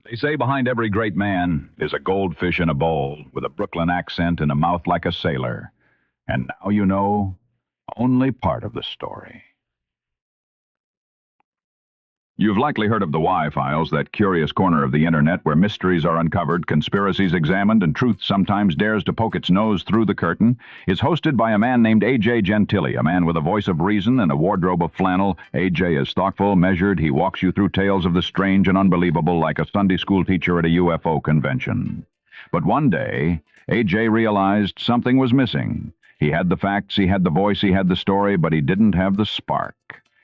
They say behind every great man is a goldfish in a bowl with a Brooklyn accent and a mouth like a sailor. And now you know only part of the story. You've likely heard of the Y-Files, that curious corner of the internet where mysteries are uncovered, conspiracies examined, and truth sometimes dares to poke its nose through the curtain. It's hosted by a man named A.J. Gentili, a man with a voice of reason and a wardrobe of flannel. A.J. is thoughtful, measured. He walks you through tales of the strange and unbelievable like a Sunday school teacher at a UFO convention. But one day, A.J. realized something was missing. He had the facts, he had the voice, he had the story, but he didn't have the spark.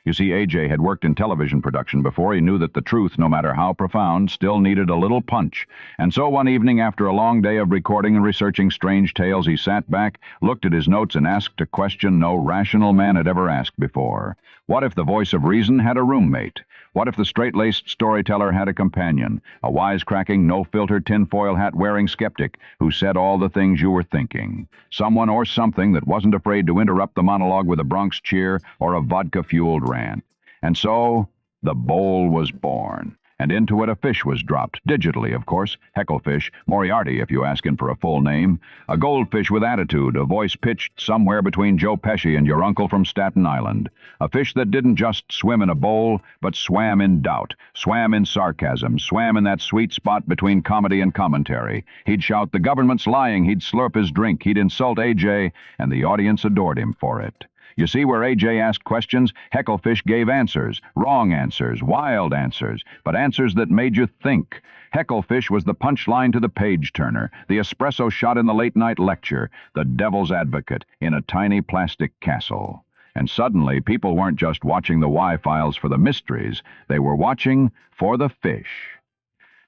You see, A.J. had worked in television production before. He knew that the truth, no matter how profound, still needed a little punch. And so one evening, after a long day of recording and researching strange tales, he sat back, looked at his notes, and asked a question no rational man had ever asked before. What if the voice of reason had a roommate? What if the straight-laced storyteller had a companion, a wisecracking, no-filter, tinfoil hat-wearing skeptic who said all the things you were thinking? Someone or something that wasn't afraid to interrupt the monologue with a Bronx cheer or a vodka-fueled rant. And so, the bowl was born. And into it a fish was dropped, digitally, of course, hecklefish, Moriarty if you ask him for a full name, a goldfish with attitude, a voice pitched somewhere between Joe Pesci and your uncle from Staten Island, a fish that didn't just swim in a bowl, but swam in doubt, swam in sarcasm, swam in that sweet spot between comedy and commentary. He'd shout, "The government's lying," he'd slurp his drink, he'd insult A.J., and the audience adored him for it. You see, where A.J. asked questions, hecklefish gave answers, wrong answers, wild answers, but answers that made you think. Hecklefish was the punchline to the page-turner, the espresso shot in the late-night lecture, the devil's advocate in a tiny plastic castle. And suddenly, people weren't just watching the Y-Files for the mysteries, they were watching for the fish.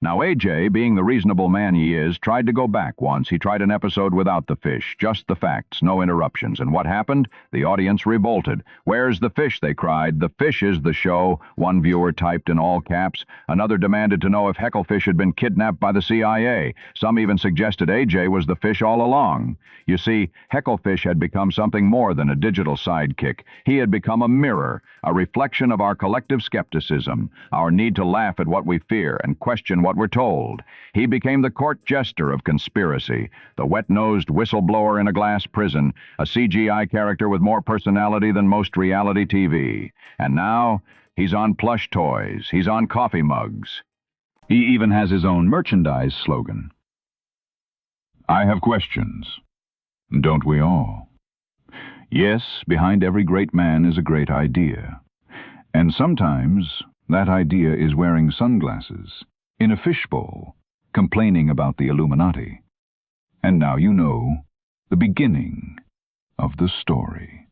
Now, A.J., being the reasonable man he is, tried to go back once. He tried an episode without the fish, just the facts, no interruptions. And what happened? The audience revolted. "Where's the fish?" they cried. "The fish is the show," one viewer typed in all caps. Another demanded to know if hecklefish had been kidnapped by the CIA. Some even suggested A.J. was the fish all along. You see, hecklefish had become something more than a digital sidekick. He had become a mirror, a reflection of our collective skepticism, our need to laugh at what we fear and question what we're told. He became the court jester of conspiracy, the wet-nosed whistleblower in a glass prison, a CGI character with more personality than most reality TV. And now, he's on plush toys, he's on coffee mugs. He even has his own merchandise slogan. I have questions. Don't we all? Yes, behind every great man is a great idea. And sometimes that idea is wearing sunglasses in a fishbowl, complaining about the Illuminati. And now you know the beginning of the story.